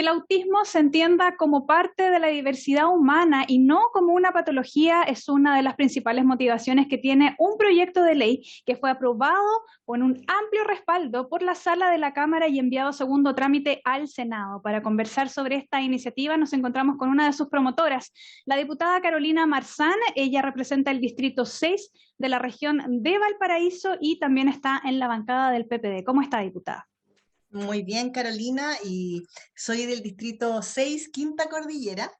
el autismo se entienda como parte de la diversidad humana y no como una patología es una de las principales motivaciones que tiene un proyecto de ley que fue aprobado con un amplio respaldo por la sala de la Cámara y enviado a segundo trámite al Senado. Para conversar sobre esta iniciativa nos encontramos con una de sus promotoras, la diputada Carolina Marzán. Ella representa el Distrito 6 de la región de Valparaíso y también está en la bancada del PPD. ¿Cómo está, diputada? Muy bien, Carolina, y soy del distrito 6, Quinta Cordillera,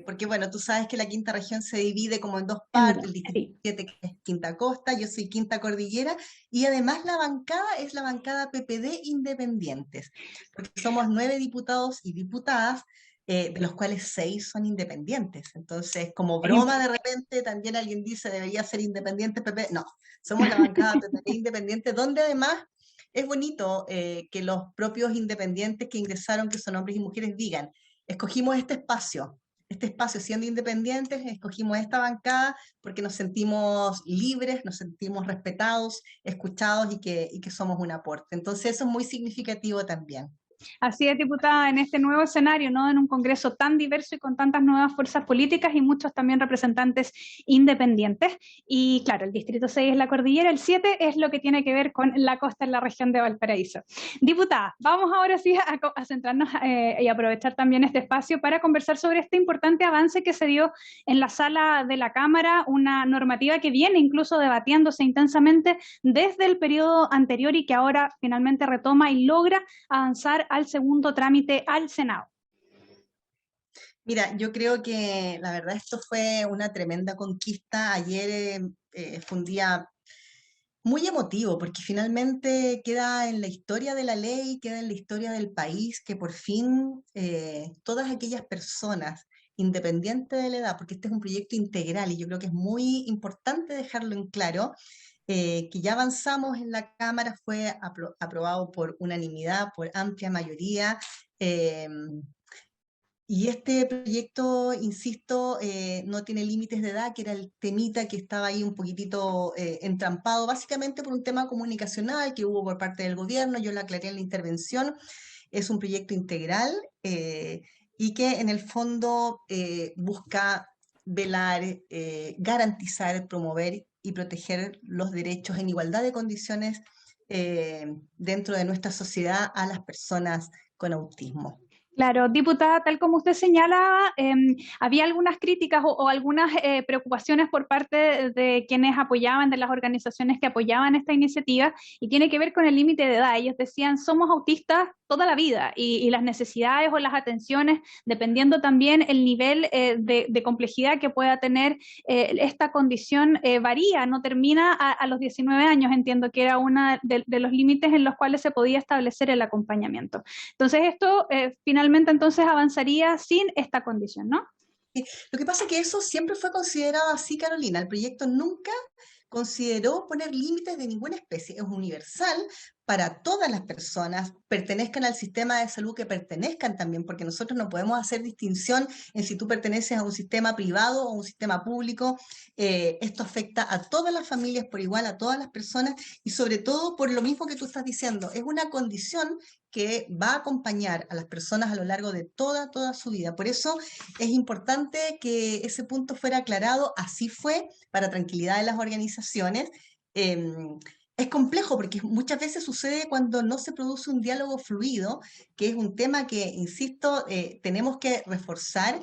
porque bueno, tú sabes que la quinta región se divide como en dos En partes, dos, el distrito sí. 7 que es Quinta Costa, yo soy Quinta Cordillera, y además la bancada es la bancada PPD Independientes, porque somos 9 diputados y diputadas, de los cuales 6 son independientes. Entonces, como Es broma, de importante. repente también alguien dice debería ser independiente PP. No, somos la bancada PPD Independiente, donde además es bonito que los propios independientes que ingresaron, que son hombres y mujeres, digan, escogimos este espacio siendo independientes, escogimos esta bancada porque nos sentimos libres, nos sentimos respetados, escuchados y que somos un aporte. Entonces eso es muy significativo también. Así es, diputada, en este nuevo escenario, ¿no? En un Congreso tan diverso y con tantas nuevas fuerzas políticas y muchos también representantes independientes. Y claro, el Distrito 6 es la cordillera, el 7 es lo que tiene que ver con la costa en la región de Valparaíso. Diputada, vamos ahora sí a centrarnos y aprovechar también este espacio para conversar sobre este importante avance que se dio en la sala de la Cámara, una normativa que viene incluso debatiéndose intensamente desde el periodo anterior y que ahora finalmente retoma y logra avanzar al segundo trámite al Senado. Mira, yo creo que la verdad esto fue una tremenda conquista. Ayer fue un día muy emotivo, porque finalmente queda en la historia de la ley, queda en la historia del país, que por fin todas aquellas personas, independiente de la edad, porque este es un proyecto integral y yo creo que es muy importante dejarlo en claro, que ya avanzamos en la Cámara, fue aprobado por unanimidad, por amplia mayoría. eh, y este proyecto, insisto, no tiene límites de edad, que era el temita que estaba ahí un poquitito entrampado, básicamente por un tema comunicacional que hubo por parte del gobierno, yo lo aclaré en la intervención. Es un proyecto integral y que en el fondo busca velar, garantizar, promover y proteger los derechos en igualdad de condiciones dentro de nuestra sociedad a las personas con autismo. Claro, diputada, tal como usted señalaba, había algunas críticas o algunas preocupaciones por parte de quienes apoyaban, de las organizaciones que apoyaban esta iniciativa, y tiene que ver con el límite de edad. Ellos decían, somos autistas toda la vida y las necesidades o las atenciones, dependiendo también el nivel de complejidad que pueda tener esta condición, varía, no termina a los 19 años, entiendo que era uno de los límites en los cuales se podía establecer el acompañamiento. Entonces esto finalmente entonces avanzaría sin esta condición, ¿no? Lo que pasa es que eso siempre fue considerado así, Carolina. El proyecto nunca consideró poner límites de ninguna especie. Es universal para todas las personas, pertenezcan al sistema de salud que pertenezcan también, porque nosotros no podemos hacer distinción en si tú perteneces a un sistema privado o un sistema público. Esto afecta a todas las familias por igual, a todas las personas y sobre todo por lo mismo que tú estás diciendo. Es una condición que va a acompañar a las personas a lo largo de toda su vida. Por eso es importante que ese punto fuera aclarado, así fue, para tranquilidad de las organizaciones. Es complejo porque muchas veces sucede cuando no se produce un diálogo fluido, que es un tema que, insisto, tenemos que reforzar,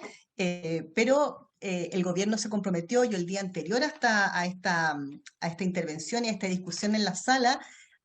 pero el gobierno se comprometió, yo el día anterior hasta a esta intervención y a esta discusión en la sala,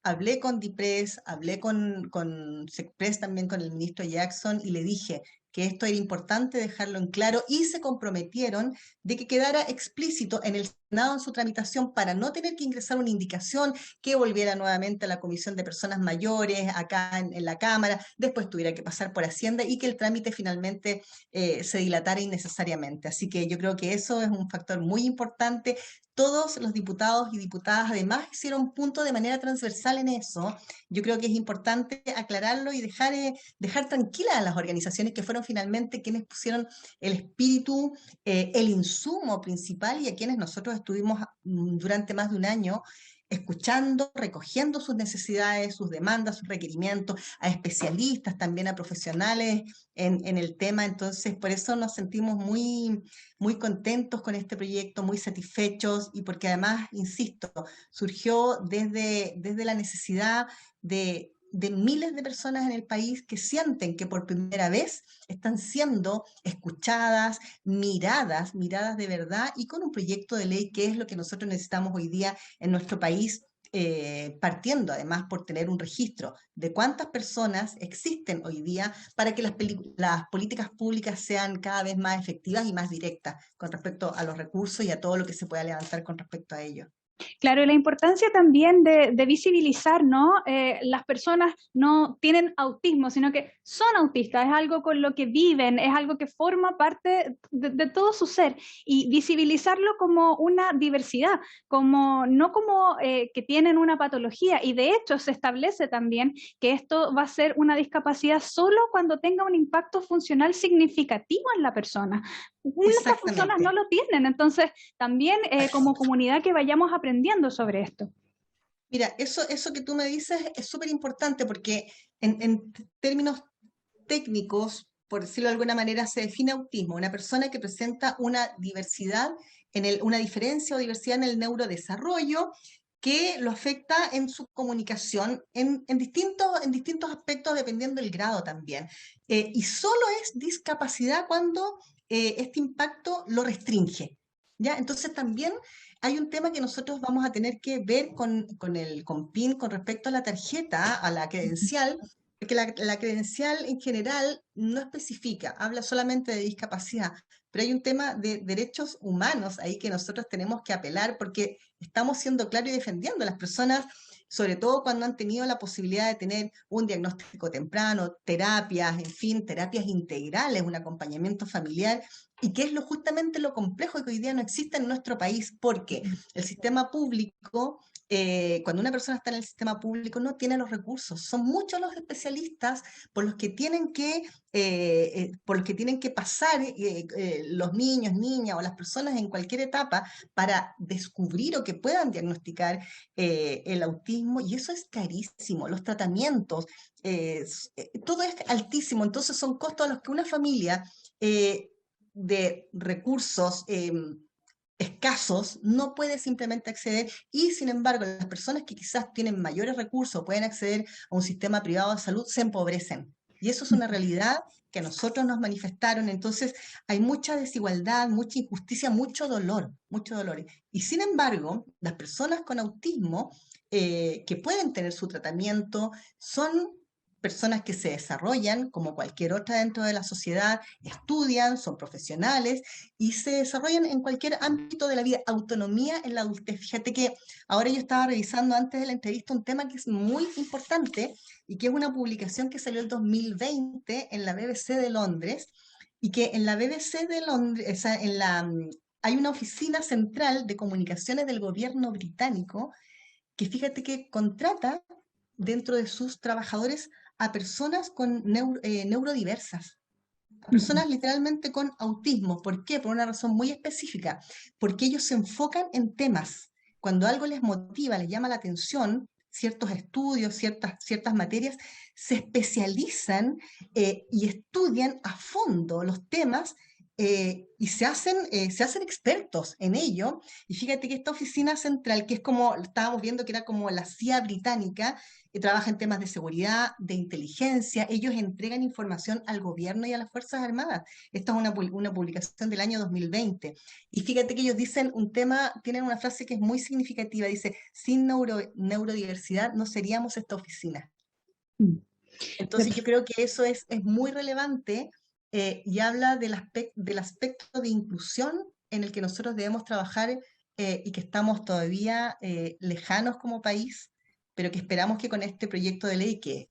hablé con DIPRES, hablé con SECPRES también, con el ministro Jackson, y le dije que esto era importante dejarlo en claro y se comprometieron de que quedara explícito en el Senado en su tramitación para no tener que ingresar una indicación que volviera nuevamente a la Comisión de Personas Mayores, acá en la Cámara, después tuviera que pasar por Hacienda y que el trámite finalmente se dilatara innecesariamente. Así que yo creo que eso es un factor muy importante. Todos los diputados y diputadas además hicieron punto de manera transversal en eso. Yo creo que es importante aclararlo y dejar tranquilas a las organizaciones que fueron finalmente quienes pusieron el espíritu, el insumo principal y a quienes nosotros estuvimos durante más de un año escuchando, recogiendo sus necesidades, sus demandas, sus requerimientos, a especialistas, también a profesionales en el tema. Entonces, por eso nos sentimos muy contentos con este proyecto, muy satisfechos y porque además, insisto, surgió desde la necesidad de miles de personas en el país que sienten que por primera vez están siendo escuchadas, miradas de verdad y con un proyecto de ley que es lo que nosotros necesitamos hoy día en nuestro país, partiendo además por tener un registro de cuántas personas existen hoy día para que las políticas públicas sean cada vez más efectivas y más directas con respecto a los recursos y a todo lo que se pueda levantar con respecto a ello. Claro, y la importancia también de visibilizar, ¿no? Las personas no tienen autismo, sino que son autistas, es algo con lo que viven, es algo que forma parte de todo su ser, y visibilizarlo como una diversidad, como, no como que tienen una patología, y de hecho se establece también que esto va a ser una discapacidad solo cuando tenga un impacto funcional significativo en la persona. Muchas personas no Exactamente. lo tienen, entonces también como comunidad que vayamos aprendiendo sobre esto. Mira, eso que tú me dices es súper importante porque en términos técnicos, por decirlo de alguna manera, se define autismo, una persona que presenta una diversidad, una diferencia o diversidad en el neurodesarrollo que lo afecta en su comunicación en distintos aspectos dependiendo del grado también. Y solo es discapacidad cuando este impacto lo restringe. ¿Ya? Entonces también hay un tema que nosotros vamos a tener que ver con PIN con respecto a la tarjeta, a la credencial, porque la credencial en general no especifica, habla solamente de discapacidad, pero hay un tema de derechos humanos ahí que nosotros tenemos que apelar porque estamos siendo claros y defendiendo a las personas, sobre todo cuando han tenido la posibilidad de tener un diagnóstico temprano, terapias, en fin, terapias integrales, un acompañamiento familiar, y que es justamente lo complejo que hoy día no existe en nuestro país, porque el sistema público, cuando una persona está en el sistema público, no tiene los recursos. Son muchos los especialistas por los que tienen que pasar los niños, niñas o las personas en cualquier etapa para descubrir o que puedan diagnosticar el autismo, y eso es carísimo. Los tratamientos, todo es altísimo, entonces son costos a los que una familia de recursos escasos no puede simplemente acceder, y sin embargo las personas que quizás tienen mayores recursos pueden acceder a un sistema privado de salud se empobrecen. Y eso es una realidad que a nosotros nos manifestaron. Entonces hay mucha desigualdad, mucha injusticia, mucho dolor, mucho dolor. Y sin embargo, las personas con autismo que pueden tener su tratamiento son personas que se desarrollan como cualquier otra dentro de la sociedad, estudian, son profesionales y se desarrollan en cualquier ámbito de la vida. Autonomía en la adultez. Fíjate que ahora yo estaba revisando antes de la entrevista un tema que es muy importante y que es una publicación que salió el 2020 en la BBC de Londres, y que en la BBC de Londres, o sea, hay una oficina central de comunicaciones del gobierno británico que, fíjate, que contrata dentro de sus trabajadores a personas con neurodiversas, a personas literalmente con autismo. ¿Por qué? Por una razón muy específica, porque ellos se enfocan en temas. Cuando algo les motiva, les llama la atención, ciertos estudios, ciertas materias, se especializan y estudian a fondo los temas, y se hacen expertos en ello. Y fíjate que esta oficina central, que es como, estábamos viendo que era como la CIA británica, trabaja en temas de seguridad, de inteligencia, ellos entregan información al gobierno y a las Fuerzas Armadas. Esta es una publicación del año 2020. Y fíjate que ellos dicen un tema, tienen una frase que es muy significativa, dice: sin neurodiversidad no seríamos esta oficina. Entonces yo creo que eso es muy relevante, y habla del aspecto de inclusión en el que nosotros debemos trabajar, y que estamos todavía lejanos como país, pero que esperamos que con este proyecto de ley que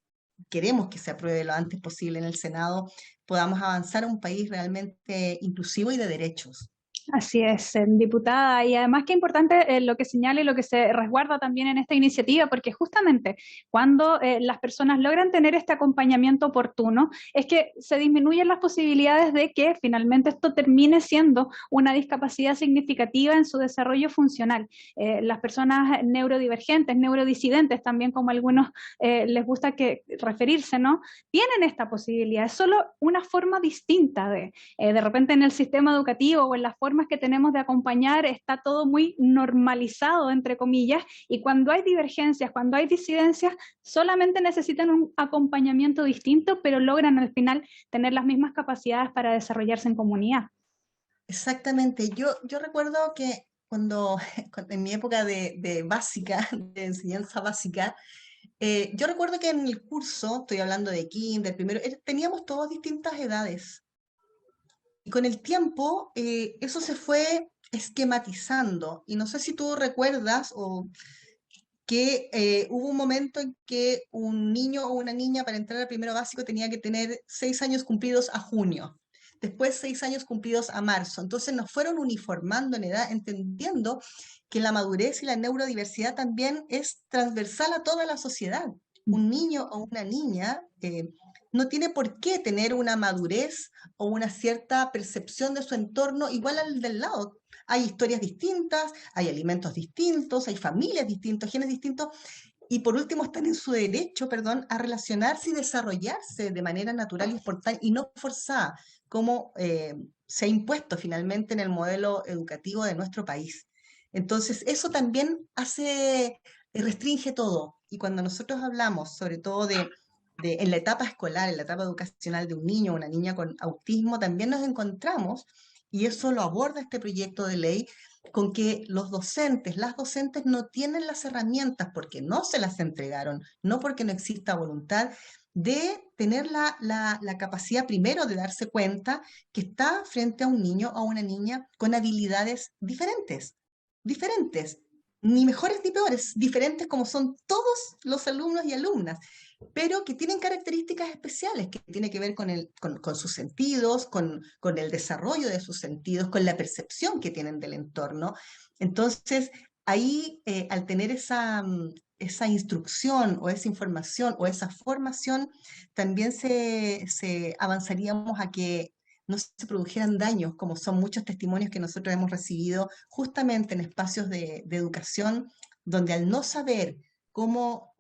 queremos que se apruebe lo antes posible en el Senado, podamos avanzar a un país realmente inclusivo y de derechos. Así es, diputada, y además que importante lo que señala y lo que se resguarda también en esta iniciativa, porque justamente cuando las personas logran tener este acompañamiento oportuno, es que se disminuyen las posibilidades de que finalmente esto termine siendo una discapacidad significativa en su desarrollo funcional. Las personas neurodivergentes, neurodisidentes, también como a algunos les gusta referirse, ¿no? Tienen esta posibilidad, es solo una forma distinta de repente en el sistema educativo o en las formas que tenemos de acompañar está todo muy normalizado, entre comillas, y cuando hay divergencias, cuando hay disidencias, solamente necesitan un acompañamiento distinto, pero logran al final tener las mismas capacidades para desarrollarse en comunidad. Exactamente. Yo recuerdo que cuando, en mi época de básica, de enseñanza básica, yo recuerdo que en el curso, estoy hablando de kinder, primero, teníamos todas distintas edades. Y con el tiempo, eso se fue esquematizando. Y no sé si tú recuerdas o que hubo un momento en que un niño o una niña para entrar al primero básico tenía que tener 6 años cumplidos a junio, después 6 años cumplidos a marzo. Entonces nos fueron uniformando en edad, entendiendo que la madurez y la neurodiversidad también es transversal a toda la sociedad. Un niño o una niña no tiene por qué tener una madurez o una cierta percepción de su entorno igual al del lado. Hay historias distintas, hay alimentos distintos, hay familias distintas, genes distintos, y por último están en su derecho, perdón, a relacionarse y desarrollarse de manera natural y espontánea y no forzada, como se ha impuesto finalmente en el modelo educativo de nuestro país. Entonces, eso también restringe todo. Y cuando nosotros hablamos, sobre todo en la etapa escolar, en la etapa educacional de un niño o una niña con autismo, también nos encontramos, y eso lo aborda este proyecto de ley, con que los docentes, las docentes no tienen las herramientas porque no se las entregaron, no porque no exista voluntad de tener la capacidad primero de darse cuenta que está frente a un niño o una niña con habilidades diferentes, diferentes, ni mejores ni peores, diferentes como son todos los alumnos y alumnas, pero que tienen características especiales, que tiene que ver con sus sentidos, con el desarrollo de sus sentidos, con la percepción que tienen del entorno. Entonces, ahí, al tener esa instrucción o esa información o esa formación, también se avanzaríamos a que no se produjeran daños, como son muchos testimonios que nosotros hemos recibido justamente en espacios de educación, donde al no saber cómo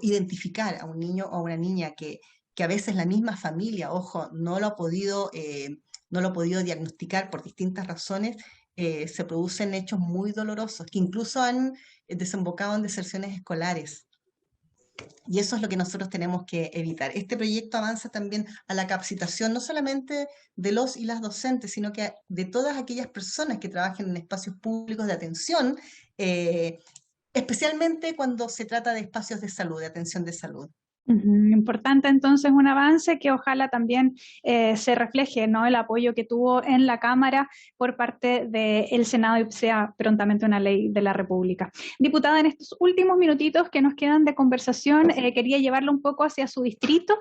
identificar a un niño o a una niña que a veces la misma familia, ojo, no lo ha podido diagnosticar por distintas razones, se producen hechos muy dolorosos que incluso han desembocado en deserciones escolares. Y eso es lo que nosotros tenemos que evitar. Este proyecto avanza también a la capacitación no solamente de los y las docentes, sino que de todas aquellas personas que trabajen en espacios públicos de atención, eh, especialmente cuando se trata de espacios de salud, de atención de salud. Importante entonces un avance que ojalá también se refleje, ¿no? El apoyo que tuvo en la Cámara por parte del Senado y sea prontamente una ley de la República. Diputada, en estos últimos minutitos que nos quedan de conversación, quería llevarlo un poco hacia su distrito.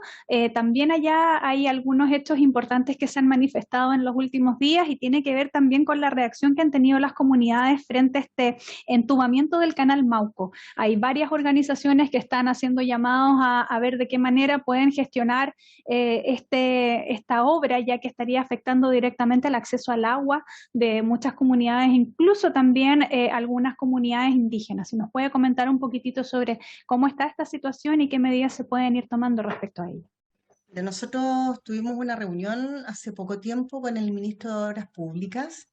También allá hay algunos hechos importantes que se han manifestado en los últimos días y tiene que ver también con la reacción que han tenido las comunidades frente a este entubamiento del canal Mauco. Hay varias organizaciones que están haciendo llamados a ver de qué manera pueden gestionar esta obra, ya que estaría afectando directamente el acceso al agua de muchas comunidades, incluso también algunas comunidades indígenas. Si nos puede comentar un poquitito sobre cómo está esta situación y qué medidas se pueden ir tomando respecto a ello. Nosotros tuvimos una reunión hace poco tiempo con el ministro de Obras Públicas,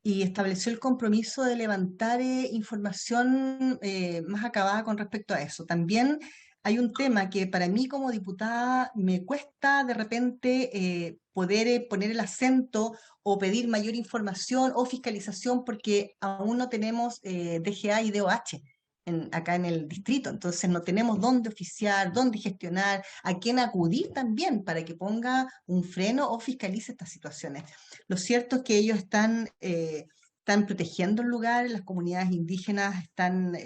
y estableció el compromiso de levantar información más acabada con respecto a eso. También hay un tema que para mí como diputada me cuesta de repente poder poner el acento o pedir mayor información o fiscalización porque aún no tenemos DGA y DOH. Acá en el distrito, entonces no tenemos dónde oficiar, dónde gestionar, a quién acudir también para que ponga un freno o fiscalice estas situaciones. Lo cierto es que ellos están están protegiendo el lugar, las comunidades indígenas están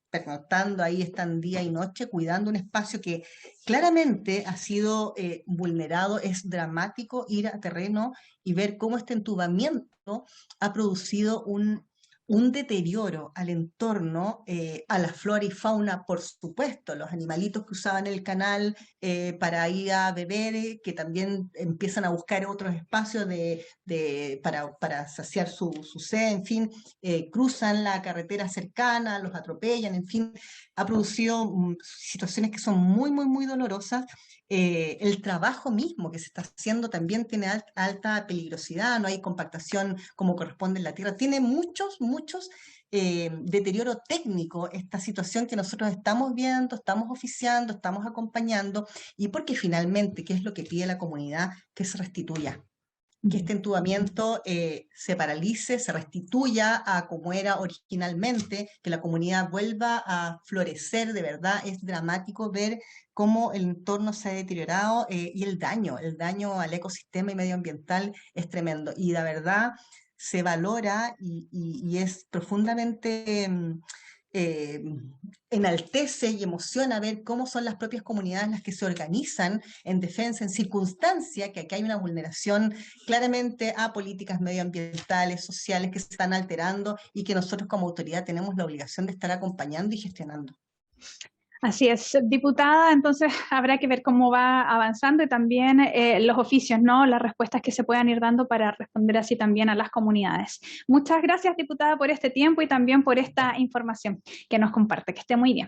pernoctando ahí, están día y noche cuidando un espacio que claramente ha sido vulnerado. Es dramático ir a terreno y ver cómo este entubamiento ha producido un deterioro al entorno, a la flora y fauna, por supuesto, los animalitos que usaban el canal para ir a beber, que también empiezan a buscar otros espacios para saciar su sed, en fin, cruzan la carretera cercana, los atropellan, en fin, ha producido situaciones que son muy, muy, muy dolorosas. El trabajo mismo que se está haciendo también tiene alta peligrosidad, no hay compactación como corresponde en la tierra, tiene muchos deterioro técnico esta situación que nosotros estamos viendo, estamos oficiando, estamos acompañando, y porque finalmente, ¿qué es lo que pide la comunidad? Que se restituya, que este entubamiento se paralice, se restituya a como era originalmente, que la comunidad vuelva a florecer. De verdad es dramático ver cómo el entorno se ha deteriorado y el daño al ecosistema y medioambiental es tremendo. Y la verdad se valora y es profundamente eh, enaltece y emociona ver cómo son las propias comunidades las que se organizan en defensa, en circunstancia que aquí hay una vulneración claramente a políticas medioambientales, sociales que se están alterando y que nosotros como autoridad tenemos la obligación de estar acompañando y gestionando. Así es, diputada, entonces habrá que ver cómo va avanzando y también los oficios, ¿no? Las respuestas que se puedan ir dando para responder así también a las comunidades. Muchas gracias, diputada, por este tiempo y también por esta información que nos comparte. Que esté muy bien.